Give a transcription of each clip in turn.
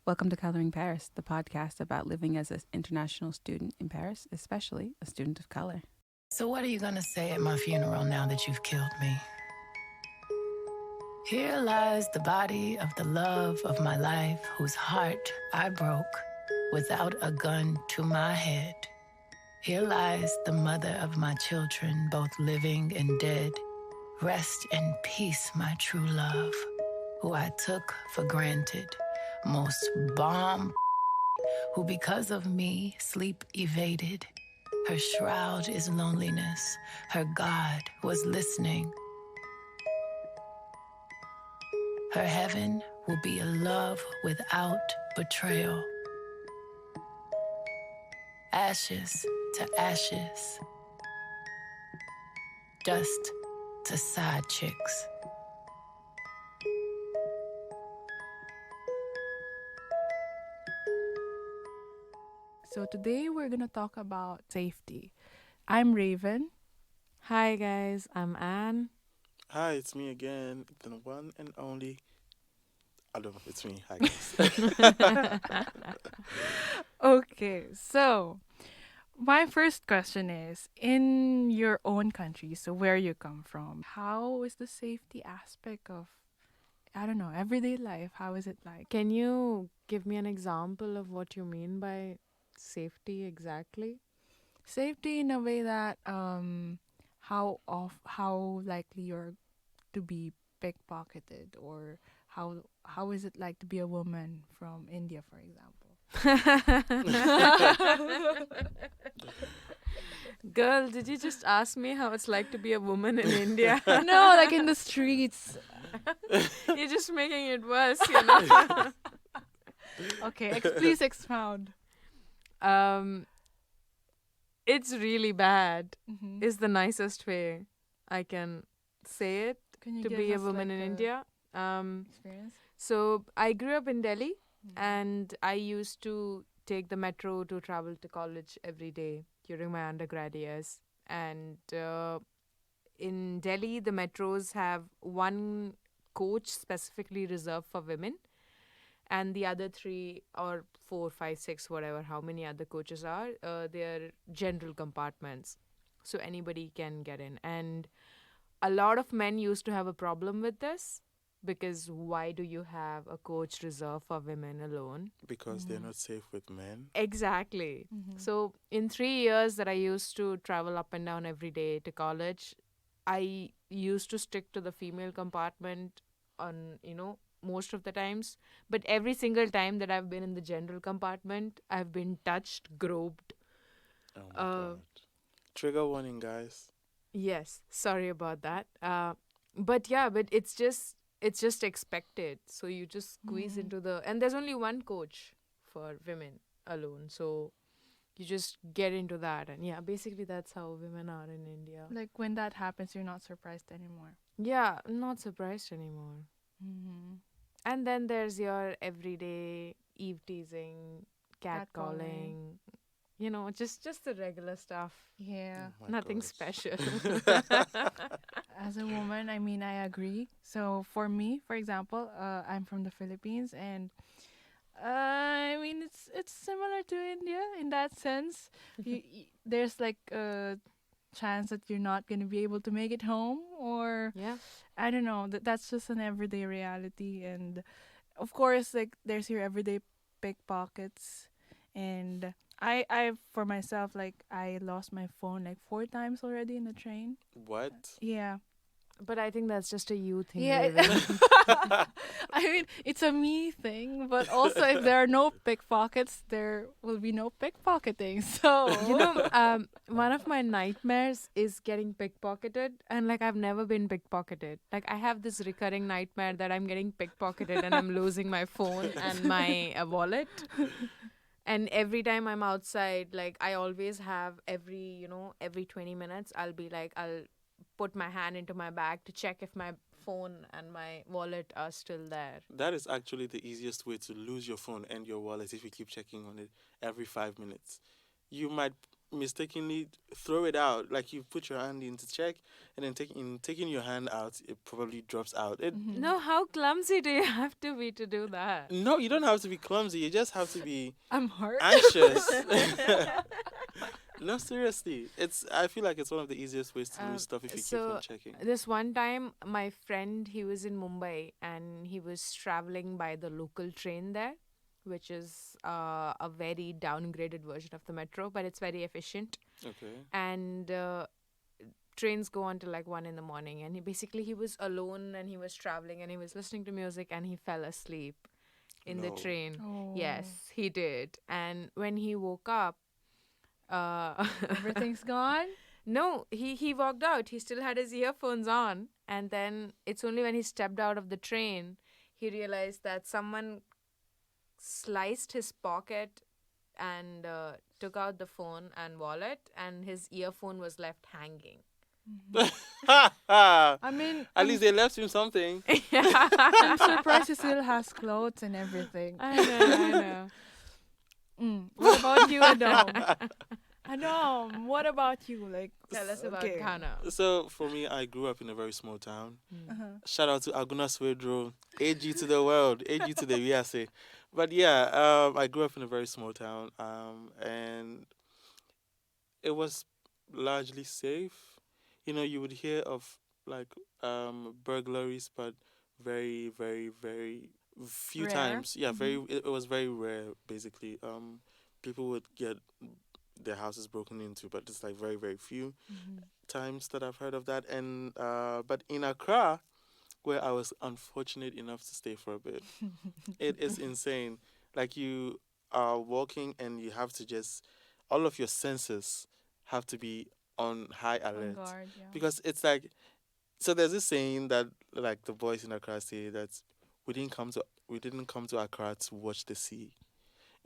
Welcome to Coloring Paris, the podcast about living as an international student in Paris, especially a student of color. So what are you gonna say at my funeral now that you've killed me? Here lies the body of the love of my life, whose heart I broke without a gun to my head. Here lies the mother of my children, both living and dead. Rest in peace, my true love, who I took for granted. Most bomb, who because of me sleep evaded. Her shroud is loneliness. Her God was listening. Her heaven will be a love without betrayal. Ashes to ashes. Dust to side chicks. So today we're going to talk about safety. I'm Raven. Hi guys, I'm Anne. Hi, it's me again, the one and only. I don't know, it's me. Hi, guys. Okay, so my first question is, in your own country, so where you come from, how is the safety aspect of, I don't know, everyday life? How is it like? Can you give me an example of what you mean by safety exactly? Safety in a way that how likely you're to be pickpocketed, or how is it like to be a woman from India, for example? Girl, did you just ask me how it's like to be a woman in India? No, like in the streets. You're just making it worse, you know. Okay, please expound. It's really bad. Mm-hmm. Is the nicest way I can say it, Can you to give be a us, woman like, in a India. experience? So I grew up in Delhi, Mhm. and I used to take the metro to travel to college every day during my undergrad years. And in Delhi, the metros have one coach specifically reserved for women, and the other three or four, five, six, whatever, how many other coaches are, they're general compartments. So anybody can get in. And a lot of men used to have a problem with this, because why do you have a coach reserved for women alone? Because they're not safe with men. Exactly. Mhm. So in 3 years that I used to travel up and down every day to college, I used to stick to the female compartment on, most of the times. But every single time that I've been in the general compartment, I've been touched, groped. Oh my Uh, god. Trigger warning, guys. Yes, sorry about that. But it's just expected. So you just squeeze Mhm. into the, and there's only one coach for women alone. So you just get into that, and yeah, basically that's how women are in India. Like when that happens, you're not surprised anymore. Yeah, I'm not surprised anymore. Mm-hmm. And then there's your everyday eve teasing, Catcalling. catcalling, just the regular stuff. Yeah. Oh my Nothing gosh. special. As a woman, I mean, I agree. So for me, for example, I'm from the Philippines, and I mean, it's similar to India in that sense. There's like a chance that you're not gonna be able to make it home, or Yeah. I don't know. That's just an everyday reality, and of course, like there's your everyday pickpockets, and I for myself, like I lost my phone like 4 times already in the train. What? Yeah. But I think that's just a you thing, Yeah. Raven. I mean, it's a me thing, but also if there are no pickpockets, there will be no pickpocketing. So, One of my nightmares is getting pickpocketed, and like I've never been pickpocketed. Like I have this recurring nightmare that I'm getting pickpocketed and I'm losing my phone and my wallet. And every time I'm outside, like I always have every 20 minutes, I'll put my hand into my bag to check if my phone and my wallet are still there. That is actually the easiest way to lose your phone and your wallet if you keep checking on it every 5 minutes. You might mistakenly throw it out. Like you put your hand in to check, and then taking your hand out, it probably drops out. It Mhm. No, how clumsy do you have to be to do that? No, you don't have to be clumsy. You just have to be I'm hurt. anxious. No, seriously. I feel like it's one of the easiest ways to lose Um, stuff if you keep on so checking. this one time, my friend, he was in Mumbai and he was traveling by the local train there, which is a very downgraded version of the metro, but it's very efficient. Okay. And trains go until like 1 in the morning, and he was alone and he was traveling and he was listening to music and he fell asleep in the No. train. Oh, Yes, he did. And when he woke up, uh, everything's gone. no, he walked out. He still had his earphones on, and then it's only when he stepped out of the train he realized that someone sliced his pocket and took out the phone and wallet, and his earphone was left hanging. Mhm. At I mean, least they left him something. I'm surprised he still has clothes and everything. I know, I know. What about you, Adam? Adam, what about you? Like, Tell us about okay. Ghana. So for me, I grew up in a very small town. Mm. Uh-huh. Shout out to Aguna Swedro, AG to the world, AG to the USA. But yeah, I grew up in a very small town, and it was largely safe. You would hear of like burglaries, but very, very, very few Rare. times. Yeah, Mhm. it was very rare. Basically, people would get their houses broken into, but it's like very, very few Mhm. times that I've heard of that. And but in Accra, where I was unfortunate enough to stay for a bit, it is insane. Like you are walking and you have to just all of your senses have to be on high On alert guard, yeah. because it's like so. There's this saying that like the boys in Accra say that we didn't come to Accra to watch the sea.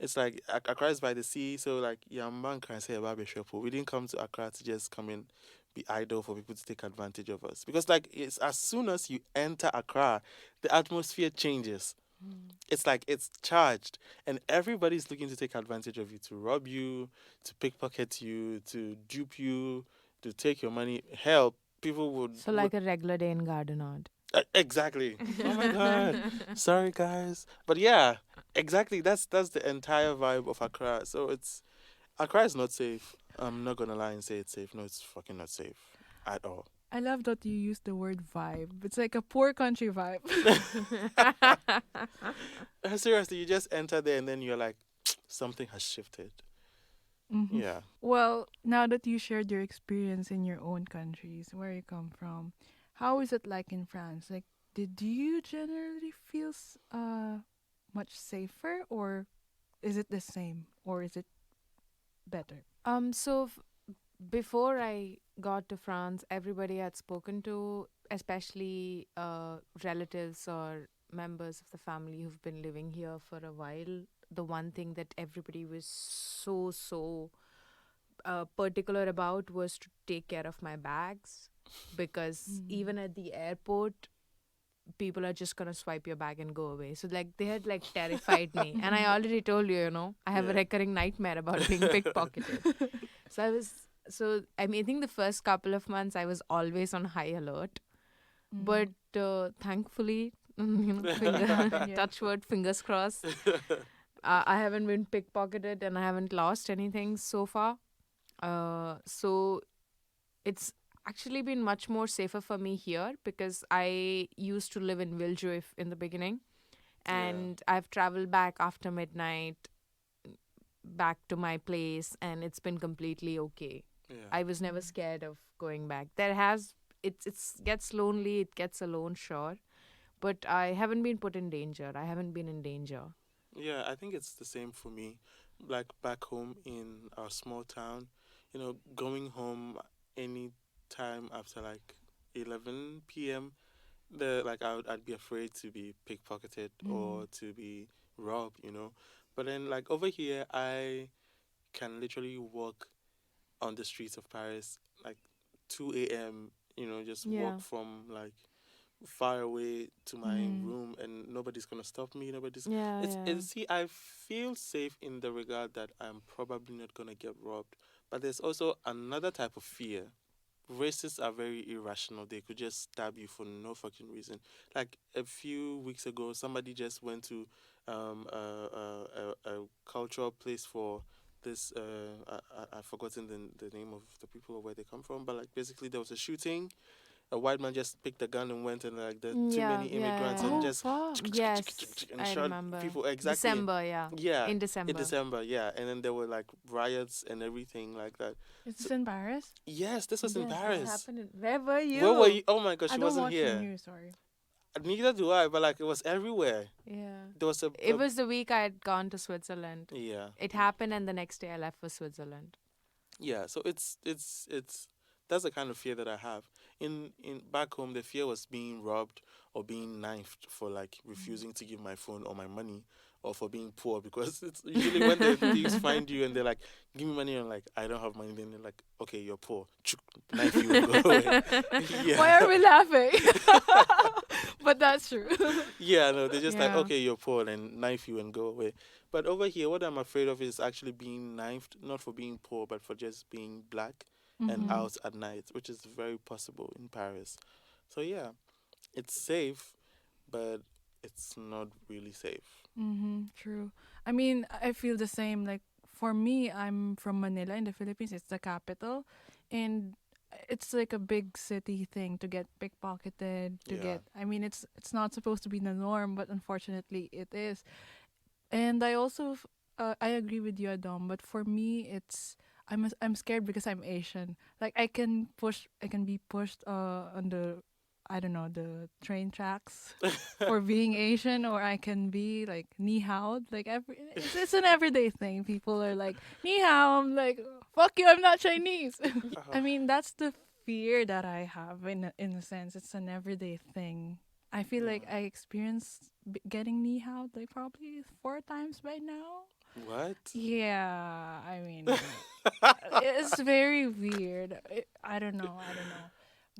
It's like Accra is by the sea, so like Yamban can say about Bishop. We didn't come to Accra to just come in, be idle for people to take advantage of us. Because like it's as soon as you enter Accra, the atmosphere changes. Mm. It's like it's charged, and everybody's looking to take advantage of you, to rob you, to pickpocket you, to dupe you, to take your money. Hell, people would So, would like a regular day in Gardenard. exactly. Oh my god. Sorry guys. But yeah, exactly. That's the entire vibe of Accra. So it's Accra is not safe. I'm not gonna lie and say it's safe. No, it's fucking not safe at all. I love that you use the word vibe. It's like a poor country vibe. Seriously, you just enter there and then you're like, something has shifted. Hmm. Yeah. Well, now that you shared your experience in your own countries, where you come from, how is it like in France? Like, did you generally feel much safer, or is it the same, or is it better? So before I got to France, everybody I had spoken to, especially relatives or members of the family who've been living here for a while, the one thing that everybody was so particular about was to take care of my bags, because Mm. even at the airport people are just gonna swipe your bag and go away. So like they had like terrified me, and I already told you, I have a Yeah. recurring nightmare about being pickpocketed. I think the first couple of months I was always on high alert, but Mm. thankfully, Nothing happened yet. touch wood, fingers crossed. I haven't been pickpocketed and I haven't lost anything so far. So it's actually been much more safer for me here, because I used to live in Villejuif in the beginning, Yeah. and I've traveled back after midnight back to my place, and it's been completely okay. Yeah. I was never Mm. scared of going back. It's gets lonely, it gets alone, sure, but I haven't been put in danger. I haven't been in danger. Yeah, I think it's the same for me. Like back home in our small town, going home any time after like 11 p.m., I'd be afraid to be pickpocketed Mm. or to be robbed. But then like over here, I can literally walk on the streets of Paris like 2 a.m. Just walk Yeah. from like far away to my Mm. room and nobody's gonna stop me. Yeah, yeah. See, I feel safe in the regard that I'm probably not gonna get robbed, But there's also another type of fear. Racists are very irrational. They could just stab you for no fucking reason. Like a few weeks ago, somebody just went to a cultural place for this. I've forgotten the name of the people or where they come from, but like basically there was a shooting. A white man just picked a gun and went and like the too Yeah, many yeah, immigrants yeah, and yeah. Oh just fuck. Yes, and I shot remember. people exactly. December, yeah. Yeah, In in December. December, yeah, and then there were like riots and everything like that. Is So this in Paris? yes, this was in Yes, this Paris. happened. Where were you? Where were you? Oh my gosh, I she don't wasn't watch the here. news. Sorry. Neither do I, but like it was everywhere. Yeah. There was It was the week I had gone to Switzerland. yeah, It happened, and the next day I left for Switzerland. yeah. So it's that's the kind of fear that I have. In back home, the fear was being robbed or being knifed for like refusing to give my phone or my money or for being poor because it's usually when the thieves find you and they're like, "Give me money," and like, "I don't have money," then they're like, "Okay, you're poor." Knife you and go away. Yeah. Why are we laughing? But that's true. Yeah, no, they're just like, Yeah. okay, you're poor, and knife you and go away. But over here, what I'm afraid of is actually being knifed, not for being poor, but for just being black and Mhm. out at night, which is very possible in Paris. So yeah, it's safe, but it's not really safe. True. I mean, I feel the same. Like for me, I'm from Manila in the Philippines. It's the capital, and it's like a big city thing to get pickpocketed. To Yeah. get. I mean, it's not supposed to be the norm, but unfortunately, it is. And I also, I agree with you, Adam. But for me, I'm scared because I'm Asian. Like I can be pushed on the, I don't know, the train tracks for being Asian, or I can be like ni hao. Like it's an everyday thing. People are like ni hao. I'm like fuck you. I'm not Chinese. I mean that's the fear that I have in a sense. It's an everyday thing. I feel like I experienced getting ni hao like probably 4 times by now. What? Yeah, I mean, it's very weird. I don't know. I don't know.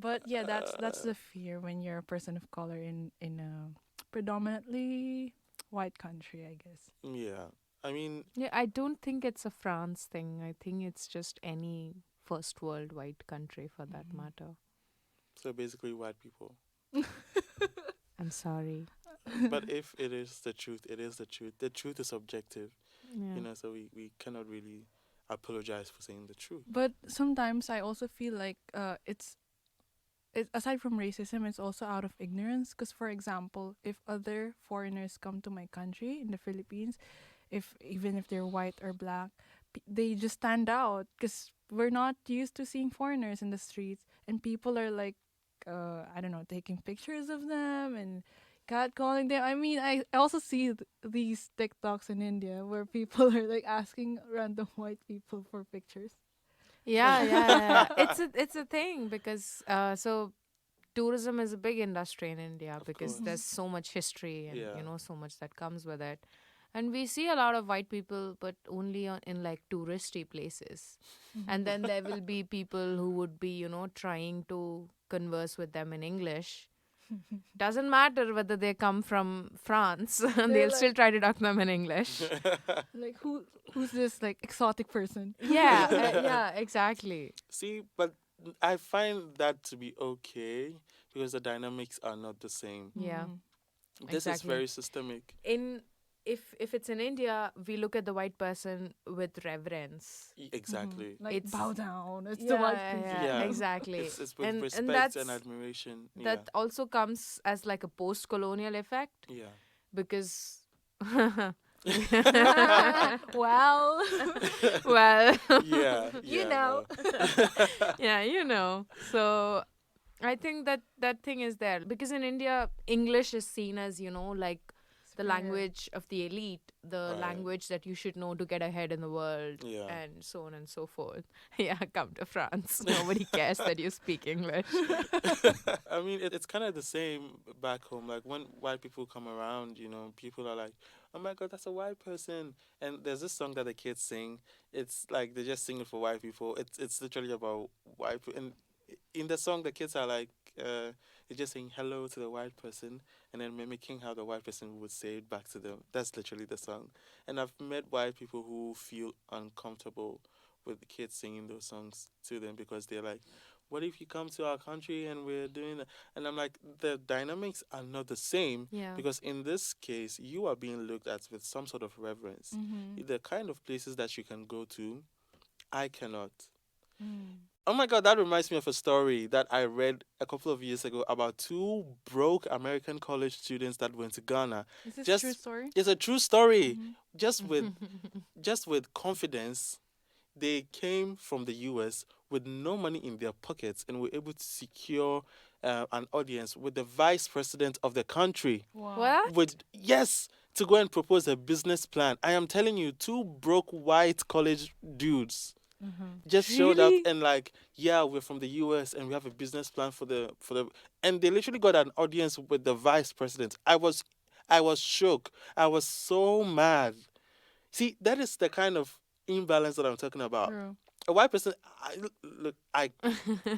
But yeah, that's the fear when you're a person of color in a predominantly white country, I guess. Yeah. I mean, Yeah, I don't think it's a France thing. I think it's just any first world white country for that matter. so basically, white people. I'm sorry. But if it is the truth, it is the truth. The truth is objective, Yeah. so we cannot really apologize for saying the truth. But sometimes I also feel like aside from racism, it's also out of ignorance. Because for example, if other foreigners come to my country in the Philippines, if even if they're white or black, they just stand out because we're not used to seeing foreigners in the streets, and people are like, I don't know, taking pictures of them and catcalling them. I mean, I also see these TikToks in India where people are like asking random white people for pictures. Yeah, yeah, yeah. It's a thing because so tourism is a big industry in India because course. there's so much history and Yeah. so much that comes with it. And we see a lot of white people, but only in like touristy places. And then there will be people who would be, trying to converse with them in English. Doesn't matter whether they come from France, they'll like- still try to talk to them in English. Like who's this like exotic person? Yeah, yeah, exactly. See, but I find that to be okay because the dynamics are not the same. Yeah. This is Exactly. very systemic. If it's in India, we look at the white person with reverence. Exactly. Like It's bow down. It's the white people. Yeah. Exactly. it's with and respect that's and admiration. that also comes as like a post-colonial effect Yeah. because Well, well, Yeah. you Yeah. know. no. yeah. So I think that thing is there because in India, English is seen as like the language of the elite, the Right. language that you should know to get ahead in the world, Yeah. and so on and so forth. Yeah, come to France. Nobody cares that you speak English. I mean, it's kind of the same back home. Like when white people come around, people are like, "Oh my God, that's a white person." And there's this song that the kids sing. It's like they just sing it for white people. It's literally about white people. And in the song, the kids are like, they're just saying hello to the white person and then mimicking how the white person would say it back to them. That's literally the song. And I've met white people who feel uncomfortable with the kids singing those songs to them because they're like, what if you come to our country and we're doing that? And I'm like, the dynamics are not the same Yeah. because in this case, you are being looked at with some sort of reverence. Mm-hmm. The kind of places that you can go to, I cannot. Mm. Oh my God, that reminds me of a story that I read a couple of years ago about two broke American college students that went to Ghana. Is this true Just story? it's a true story. Mm-hmm. Just with just with confidence, they came from the US with no money in their pockets and were able to secure an audience with the vice president of the country. Wow. What? With yes, to go and propose a business plan. I am telling you, two broke white college dudes Mm-hmm. just showed up Really? and like, yeah, we're from the US and we have a business plan for the and they literally got an audience with the vice president. I was shook. I was so mad. See, that is the kind of imbalance that I'm talking about. True. A white person, look, It's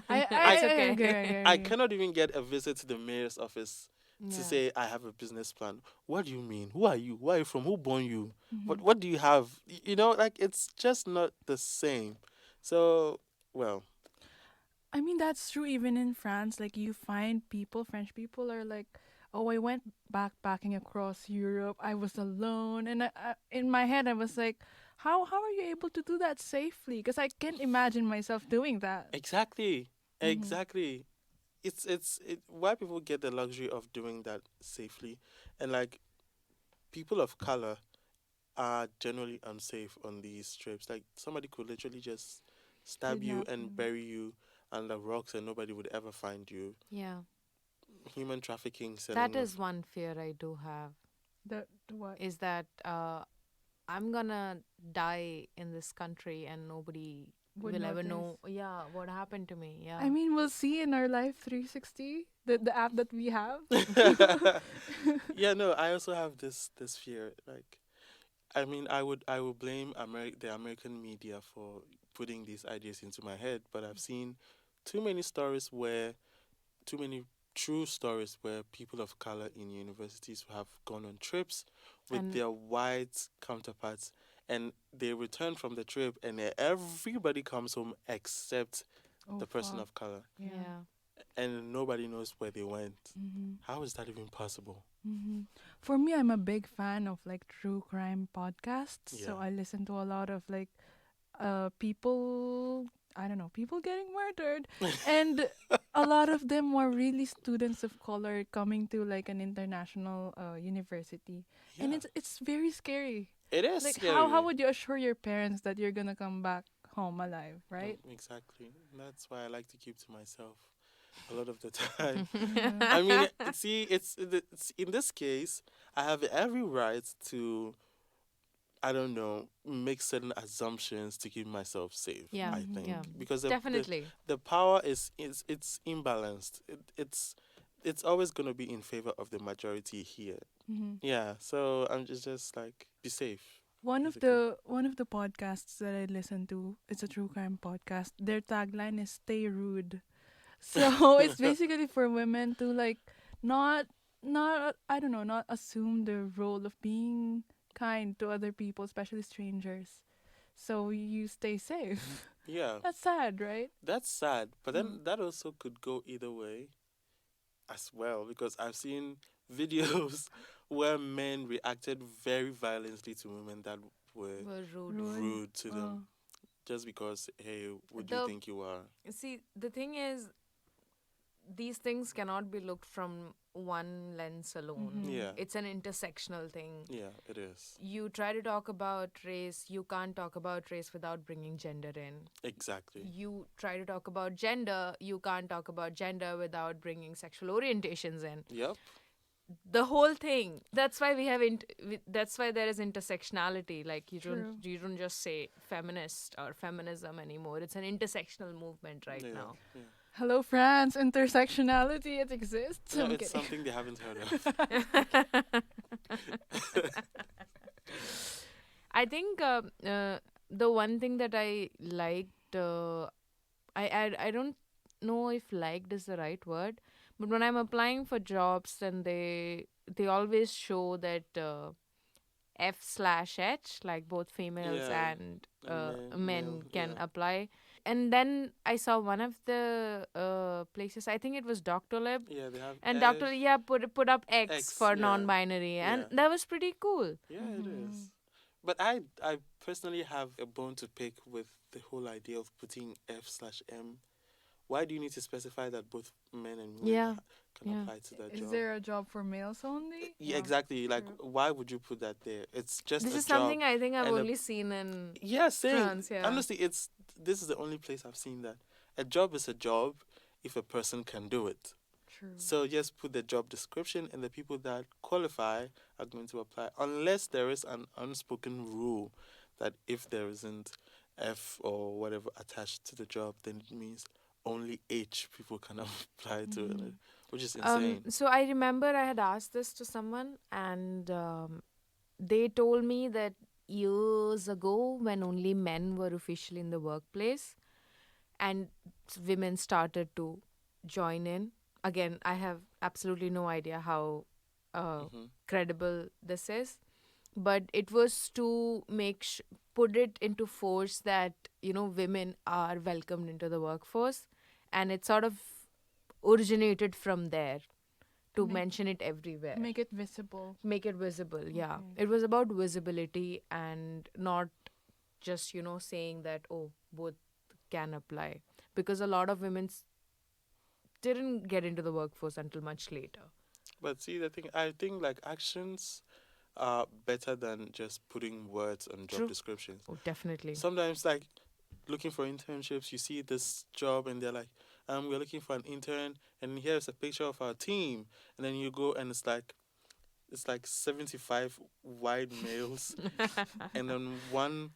I okay. agree. I cannot even get a visit to the mayor's office to Yeah. say I have a business plan. What do you mean? Who are you? Where are you from? Who born you? Mm-hmm. What do you have? You know, like it's just not the same. So, well, I mean, that's true even in France. Like, you find people, French people are like, oh, I went backpacking across Europe. I was alone. And in my head, I was like, how are you able to do that safely? Because I can't imagine myself doing that. exactly, Mm-hmm. exactly. Why people get the luxury of doing that safely, and like people of color are generally unsafe on these trips. Like somebody could literally just stab you Kidnap. and bury you under rocks and nobody would ever find you. Yeah. Human trafficking, That selling of is one fear I do have, The what? is that I'm gonna die in this country and nobody Would will ever notice. know, yeah, what happened to me. Yeah. I mean, we'll see in our Life 360, the app that we have. yeah, no, I also have this fear. Like, I mean, I would blame the American media for putting these ideas into my head, but I've seen too many stories where too many true stories where people of color in universities have gone on trips with And their white counterparts and they return from the trip and everybody comes home except Oh, the person fuck. of color Yeah. yeah. and nobody knows where they went. Mm-hmm. How is that even possible? Mm-hmm. For me, I'm a big fan of like true crime podcasts. So Yeah. I listen to a lot of like people, I don't know, people getting murdered. And a lot of them were really students of color coming to like an international university. And Yeah. it's very scary. It is Like how scary. would you assure your parents that you're gonna come back home alive, right? Exactly. That's why I like to keep to myself a lot of the time. Mm-hmm. I mean, see, it's in this case, I have every right to, I don't know, make certain assumptions to keep myself safe. Yeah. I Mhm. think Yeah. because Definitely. the power is it's imbalanced. It's always gonna be in favor of the majority here. Mm-hmm. Yeah. So I'm just like be safe. One of Basically. the podcasts that I listen to, it's a true crime podcast. Their tagline is "Stay rude." So it's basically for women to like not I don't know, not assume the role of being kind to other people, especially strangers. So you stay safe. Yeah. That's sad, right? That's sad, but Mm. then that also could go either way as well because I've seen videos where men reacted very violently to women that were Were rude. Rude. rude to Uh, them just because, hey, would you The think you are? See, the thing is, these things cannot be looked from one lens alone. Mhm. Yeah, It's an intersectional thing. yeah, it is. You try to talk about race, you can't talk about race without bringing gender in. Exactly. You try to talk about gender, you can't talk about gender without bringing sexual orientations in. Yep. The whole thing. That's why we have. That's why there is intersectionality. Like True. you don't just say feminist or feminism anymore. It's an intersectional movement right Yeah. now. Yeah. Hello, France. Intersectionality, it exists. No, I'm it's kidding. something they haven't heard of. I think the one thing that I liked, I don't know if liked is the right word, but when I'm applying for jobs, then they always show that F/H, like both females Yeah, and and men male, can yeah. apply. And then I saw one of the places, I think it was Doctolib, Yeah, they have and F, Doctor, yeah, put up X X, for yeah, non-binary, and yeah, that was pretty cool. yeah, it Mm-hmm. is. But I personally have a bone to pick with the whole idea of putting F/M. Why do you need to specify that both men and women Yeah, can yeah. apply to that Is job? there a job for males only? Yeah, Yeah, exactly. Like, true. why would you put that there? It's just This a is job, something I think I've and a only seen in yeah, same. France. Yeah. Honestly, this is the only place I've seen that a job is a job if a person can do it. True. So just put the job description, and the people that qualify are going to apply, unless there is an unspoken rule that if there isn't F or whatever attached to the job, then it means only H people can apply to it, Mhm. which is insane. So I remember I had asked this to someone, and they told me that years ago, when only men were officially in the workplace, and women started to join in. Again, I have absolutely no idea how Hmm. credible this is, but it was to put it into force that women are welcomed into the workforce, and it sort of originated from there to Make mention it everywhere, make it visible. make it visible. Yeah, Okay. it was about visibility and not just saying that, oh, both can apply, because a lot of women didn't get into the workforce until much later. But see, the thing, I think like actions are better than just putting words on job True. descriptions. Oh, definitely. Sometimes, like looking for internships, you see this job, and they're like, we're looking for an intern, and here's a picture of our team, and then you go, and it's like 75 white males, and then one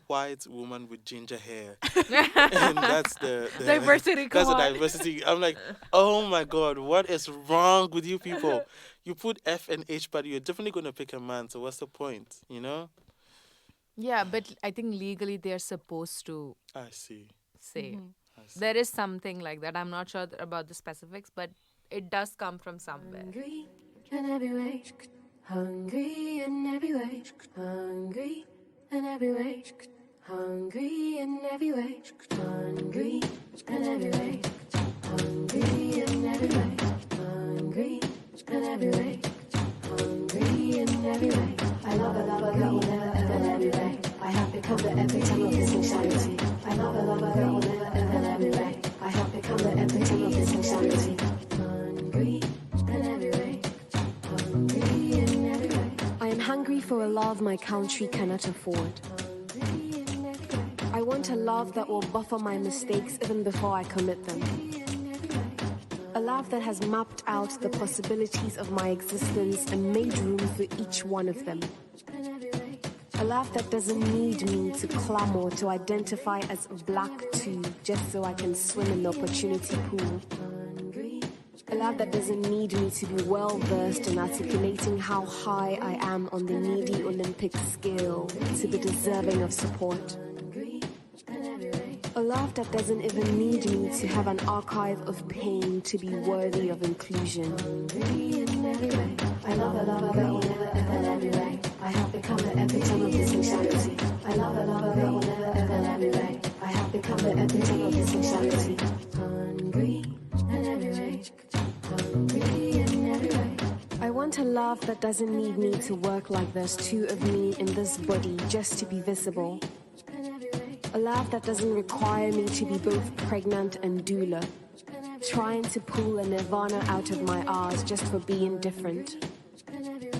white woman with ginger hair, and that's the Diversity, that's come the on. diversity. I'm like, oh my god, what is wrong with you people? You put F and H, but you're definitely gonna pick a man. So what's the point? You know? Yeah, but I think legally they're supposed to I see. say. Mhm. I see. There is something like that. I'm not sure about the specifics, but it does come from somewhere. Hungry in every way, hungry in every way, hungry in every way, hungry in every way, hungry in every way, hungry in every way, hungry in every way, hungry in every way. I love a girl will never ever let me way. I have become the epitome of this insanity. I love a girl will never ever let me way. I have become the epitome of this insanity. Hungry in every way, hungry in every way. I am hungry for a love my country cannot afford. I want a love that will buffer my mistakes even before I commit them. A love that has mapped out the possibilities of my existence and made room for each one of them. A love that doesn't need me to clamor to identify as black too, just so I can swim in the opportunity pool. A love that doesn't need me to be well versed in articulating how high I am on the needy Olympic scale to be deserving of support. A love that doesn't even need me to have an archive of pain to be worthy of inclusion. I love a lover that will never ever let me way. I have become the epitome of this insanity. I love a lover that will never ever let me way. I have become the epitome of this insanity. Hungry in every way, hungry in every way. I want a love that doesn't need me to work like there's two of me in this body just to be visible. A love that doesn't require me to be both pregnant and doula, trying to pull a nirvana out of my R's just for being different.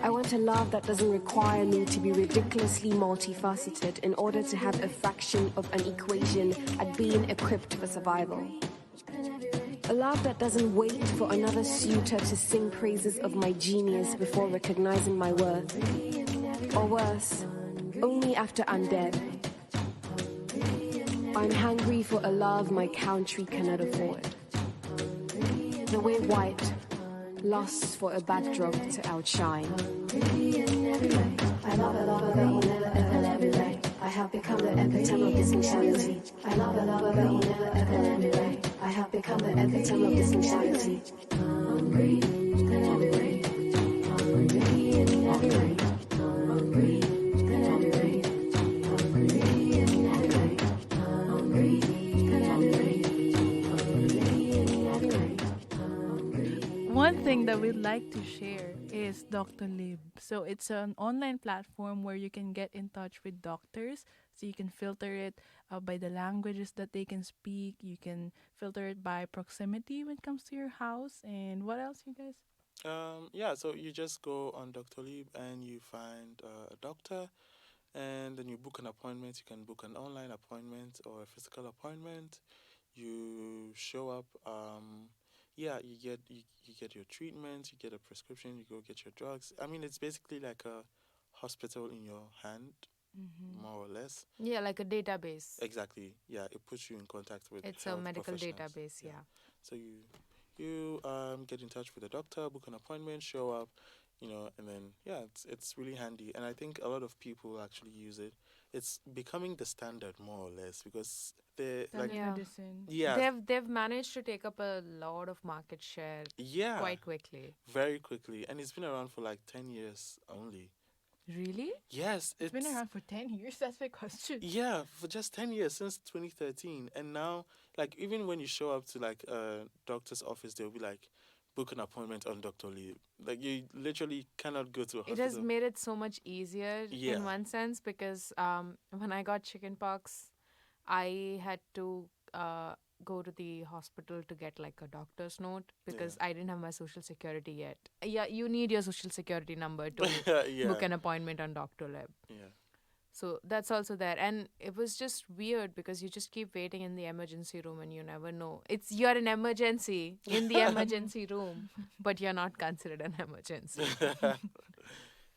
I want a love that doesn't require me to be ridiculously multifaceted in order to have a fraction of an equation at being equipped for survival. A love that doesn't wait for another suitor to sing praises of my genius before recognizing my worth. Or worse, only after I'm dead. I'm hungry for a love my country cannot afford. The way white lusts for a backdrop to outshine. I love a lover that will never ever let me way. I have become the epitome of this insanity. I love a lover that will never ever let me way. I have become the epitome of this insanity. Hungry in every way, hungry in every way, that we'd like to share is Dr. Lib. So it's an online platform where you can get in touch with doctors. So you can filter it by the languages that they can speak. You can filter it by proximity when it comes to your house. And what else, you guys? Yeah, so you just go on Doctolib and you find a doctor, and then you book an appointment. You can book an online appointment or a physical appointment. You show up. Yeah, you get your treatment. You get a prescription. You go get your drugs. I mean, it's basically like a hospital in your hand, Mm-hmm. more or less. Yeah, like a database. Exactly. Yeah, it puts you in contact with It's a health medical professionals. database, Yeah. yeah. So you get in touch with a doctor, book an appointment, show up, and then yeah, it's really handy. And I think a lot of people actually use it. It's becoming the standard more or less because they like Standard Yeah. medicine. yeah, They've managed to take up a lot of market share yeah, quite quickly. very quickly, and it's been around for like 10 years only. Really? Yes, It's been around for 10 years. That's my question. yeah, for just 10 years since 2013, and now like even when you show up to like a doctor's office, they'll be like, book an appointment on Doctor Lee. Like you literally cannot go to a It has hospital. made it so much easier Yeah. in one sense because when I got chickenpox, I had to go to the hospital to get like a doctor's note because I didn't have my social security yet. Yeah, you need your social security number to Yeah. book an appointment on Doctor Lab. Yeah. So that's also there. And it was just weird because you just keep waiting in the emergency room and you never know. You're an emergency in the emergency room, but you're not considered an emergency.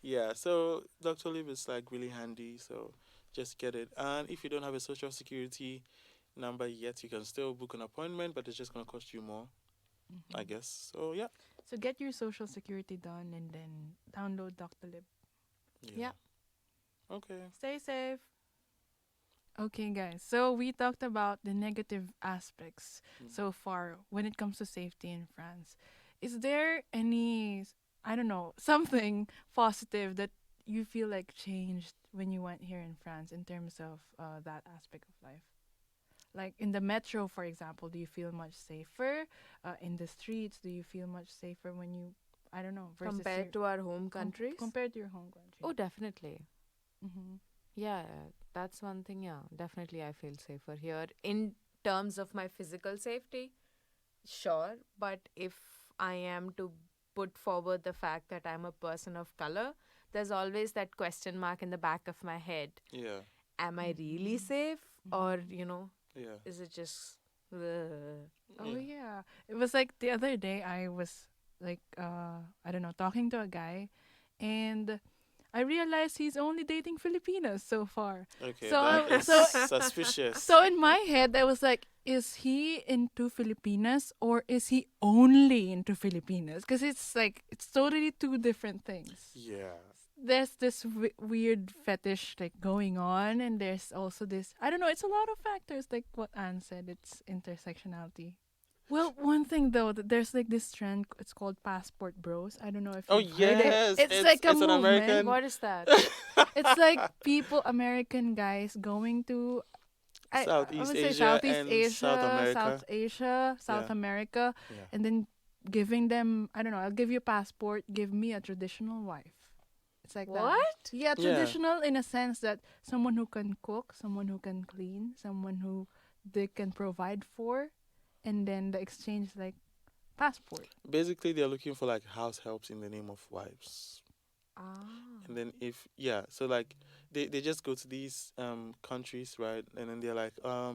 Yeah, so Dr. Live is like really handy, so just get it. And if you don't have a social security number yet, you can still book an appointment, but it's just gonna cost you more, I guess. So yeah. So get your social security done and then download Dr. Lib. Yeah. Okay. Stay safe. Okay, guys. So we talked about the negative aspects so far when it comes to safety in France. Is there any, I don't know, something positive that you feel like changed when you went here in France in terms of that aspect of life? Like in the metro, for example, do you feel much safer? In the streets, do you feel much safer when you, I don't know, versus Compared to our home countries? compared to your home country? Oh, definitely. Mm-hmm. Yeah, that's one thing. Yeah, definitely I feel safer here. In terms of my physical safety, sure. But if I am to put forward the fact that I'm a person of color, there's always that question mark in the back of my head. Yeah. Am I really safe? Or, Yeah. is it just. Oh yeah. It was like the other day I was like I don't know, talking to a guy and I realized he's only dating Filipinas so far. Okay. So That is so suspicious. so in my head I was like, is he into Filipinas or is he only into Filipinas? Because it's like it's totally two different things. Yeah. There's this weird fetish like going on, and there's also this, I don't know, it's a lot of factors like what Anne said, it's intersectionality. Well, one thing though, that there's like this trend, it's called passport bros. I don't know if Oh you've heard it. yes. It's like a it's an movement. American. What is that? It's like American guys going to Southeast would say Asia Southeast and Asia, South America. South Asia, South Yeah. America, Yeah. and then giving them, I don't know, I'll give you a passport, give me a traditional wife. It's like that. What? Yeah, Yeah. traditional in a sense that someone who can cook, someone who can clean, someone who they can provide for, and then the exchange is like passport. Basically, they're looking for like house helps in the name of wives. Ah. And then so like they just go to these countries, right? And then they're like, I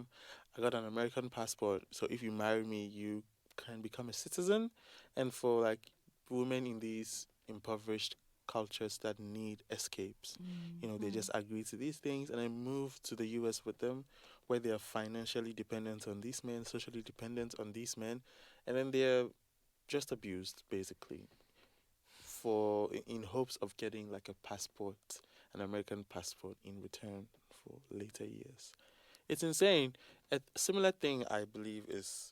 got an American passport, so if you marry me, you can become a citizen. And for like women in these impoverished cultures that need escapes, they just agree to these things and then move to the US with them, where they are financially dependent on these men, socially dependent on these men, and then they're just abused basically in hopes of getting like a passport, an American passport in return for later years. It's insane. A similar thing I believe is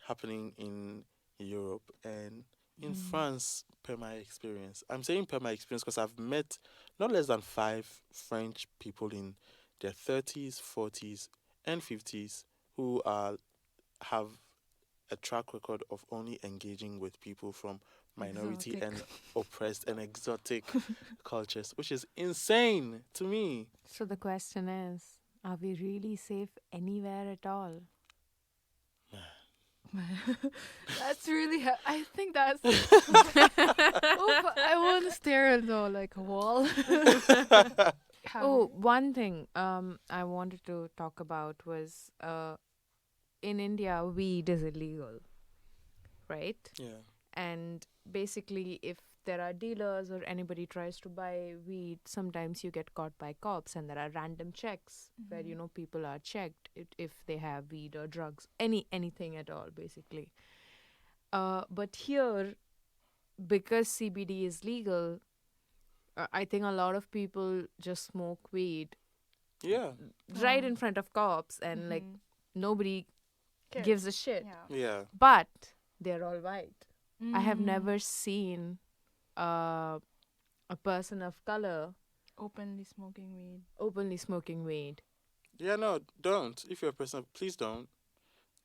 happening in Europe and in France, per my experience. I'm saying per my experience because I've met not less than 5 French people in their 30s, 40s, and 50s who have a track record of only engaging with people from minority Exotic. and oppressed and exotic cultures, which is insane to me. So the question is, are we really safe anywhere at all? That's really. I think that's. Oh, but I want to stare at like a wall. Oh, one thing I wanted to talk about was in India, weed is illegal, right? Yeah. And basically, if there are dealers or anybody tries to buy weed, sometimes you get caught by cops, and there are random checks where people are checked if they have weed or drugs, anything at all, basically. But here, because CBD is legal, I think a lot of people just smoke weed Yeah. right in front of cops, and like nobody gives a shit. Yeah. Yeah. But they're all white. I have Mm. never seen a person of color Openly smoking weed. openly smoking weed. Yeah, no, don't. If you're a person, please don't.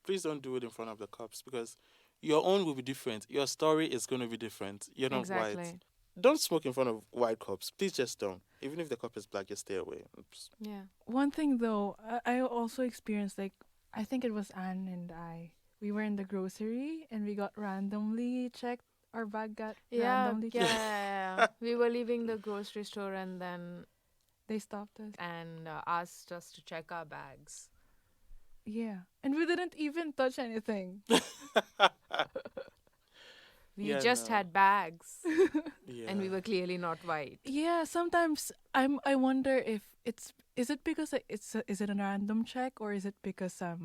Please don't do it in front of the cops because your own will be different. Your story is going to be different. You're not white. Exactly. Don't smoke in front of white cops. Please just don't. Even if the cop is black, just stay away. Oops. Yeah. One thing though, I also experienced like I think it was Anne and I. We were in the grocery and we got randomly checked. Our bag got randomly checked. Yeah. We were leaving the grocery store, and then They stopped us. and asked us to check our bags. Yeah, and we didn't even touch anything. We Yeah, just no. had bags, Yeah. and we were clearly not white. Yeah, sometimes I wonder if is it because is it a random check or is it because I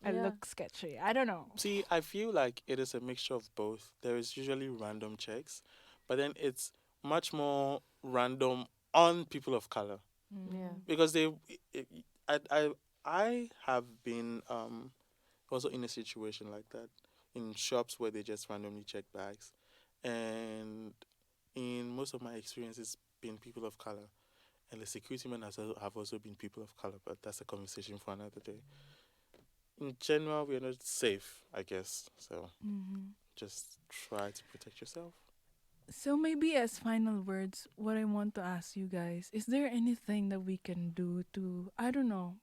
Yeah. look sketchy? I don't know. See, I feel like it is a mixture of both. There is usually random checks, but then it's much more random on people of color Yeah. because I, I, I have been also in a situation like that in shops where they just randomly check bags, and in most of my experiences, been people of color, and the security men have also been people of color. But that's a conversation for another day. In general, we are not safe, I guess. So just try to protect yourself. So maybe as final words, what I want to ask you guys, is there anything that we can do to, I don't know,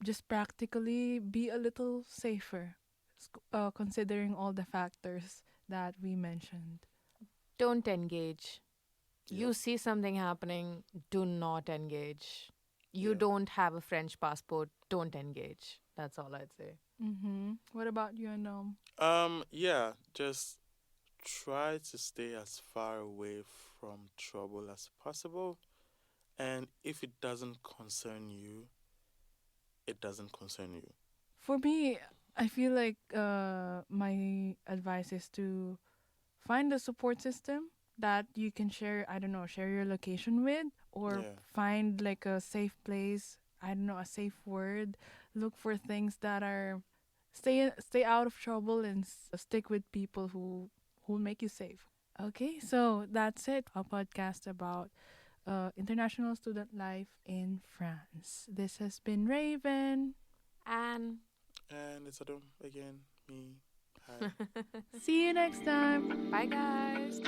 just practically be a little safer, considering all the factors that we mentioned? Don't engage. You Yep. see something happening, do not engage. You Yeah. don't have a French passport, don't engage. That's all I'd say. What about you, and Yeah, just try to stay as far away from trouble as possible. And if it doesn't concern you, it doesn't concern you. For me, I feel like my advice is to find a support system that you can share, I don't know, share your location with, or Yeah. find like a safe place, I don't know, a safe word. Look for things that are stay out of trouble and stick with people who will make you safe. Okay, so that's it. A podcast about international student life in France. This has been Raven. And And it's Adam again, me. Hi. See you next time. bye, guys.